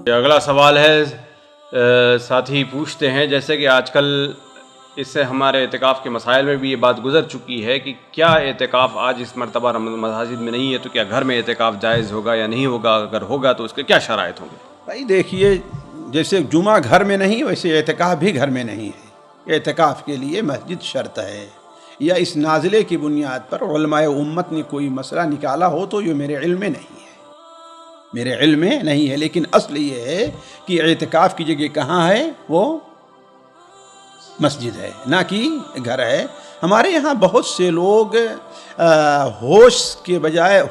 اگلا سوال ہے، ساتھی پوچھتے ہیں جیسے کہ آج کل اس سے ہمارے اعتکاف کے مسائل میں بھی یہ بات گزر چکی ہے کہ کیا اعتکاف آج اس مرتبہ مساجد میں نہیں ہے تو کیا گھر میں اعتکاف جائز ہوگا یا نہیں ہوگا؟ اگر ہوگا تو اس کے کیا شرائط ہوں گے؟ بھائی دیکھیے، جیسے جمعہ گھر میں نہیں ویسے اعتکاف بھی گھر میں نہیں ہے۔ اعتکاف کے لیے مسجد شرط ہے، یا اس نازلے کی بنیاد پر علماء امت نے کوئی مسئلہ نکالا ہو تو یہ میرے علم میں نہیں ہے، میرے علم میں نہیں ہے۔ لیکن اصل یہ ہے کہ اعتکاف کی جگہ کہاں ہے؟ وہ مسجد ہے، نہ کہ گھر ہے۔ ہمارے یہاں بہت سے لوگ ہوش کے بجائے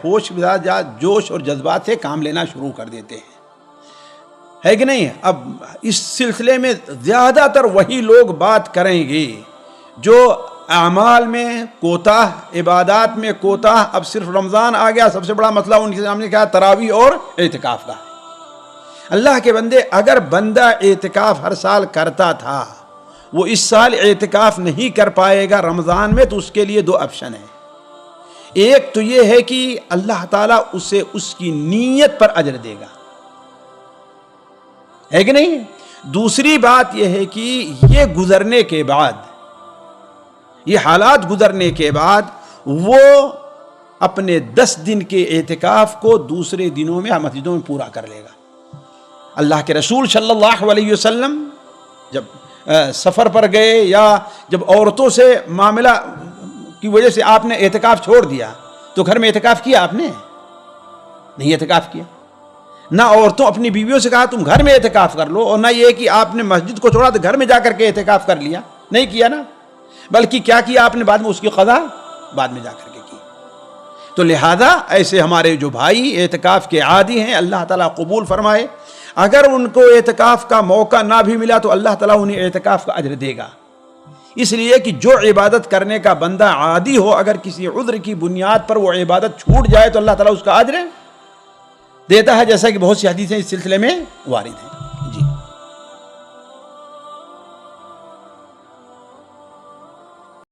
جوش اور جذبات سے کام لینا شروع کر دیتے ہیں، ہے کہ نہیں؟ اب اس سلسلے میں زیادہ تر وہی لوگ بات کریں گے جو اعمال میں کوتاہ، عبادات میں کوتاہ۔ اب صرف رمضان آ گیا، سب سے بڑا مسئلہ ان کے سامنے کیا؟ تراویح اور اعتکاف کا ہے۔ اللہ کے بندے، اگر بندہ اعتکاف ہر سال کرتا تھا، وہ اس سال اعتکاف نہیں کر پائے گا رمضان میں، تو اس کے لیے دو آپشن ہیں۔ ایک تو یہ ہے کہ اللہ تعالیٰ اسے اس کی نیت پر اجر دے گا، ہے کہ نہیں؟ دوسری بات یہ ہے کہ یہ گزرنے کے بعد، یہ حالات گزرنے کے بعد وہ اپنے 10 دن کے اعتکاف کو دوسرے دنوں میں مسجدوں میں پورا کر لے گا۔ اللہ کے رسول صلی اللہ علیہ وسلم جب سفر پر گئے یا جب عورتوں سے معاملہ کی وجہ سے آپ نے اعتکاف چھوڑ دیا، تو گھر میں اعتکاف کیا آپ نے؟ نہیں اعتکاف کیا۔ نہ عورتوں اپنی بیویوں سے کہا تم گھر میں اعتکاف کر لو، اور نہ یہ کہ آپ نے مسجد کو چھوڑا تو گھر میں جا کر کے اعتکاف کر لیا، نہیں کیا نا۔ بلکہ کیا کیا آپ نے؟ بعد میں اس کی قضا بعد میں جا کر کے کی۔ تو لہذا ایسے ہمارے جو بھائی اعتکاف کے عادی ہیں، اللہ تعالیٰ قبول فرمائے۔ اگر ان کو اعتکاف کا موقع نہ بھی ملا تو اللہ تعالیٰ انہیں اعتکاف کا اجر دے گا، اس لیے کہ جو عبادت کرنے کا بندہ عادی ہو، اگر کسی عذر کی بنیاد پر وہ عبادت چھوٹ جائے تو اللہ تعالیٰ اس کا اجر دیتا ہے، جیسا کہ بہت سی حدیثیں اس سلسلے میں وارد ہیں۔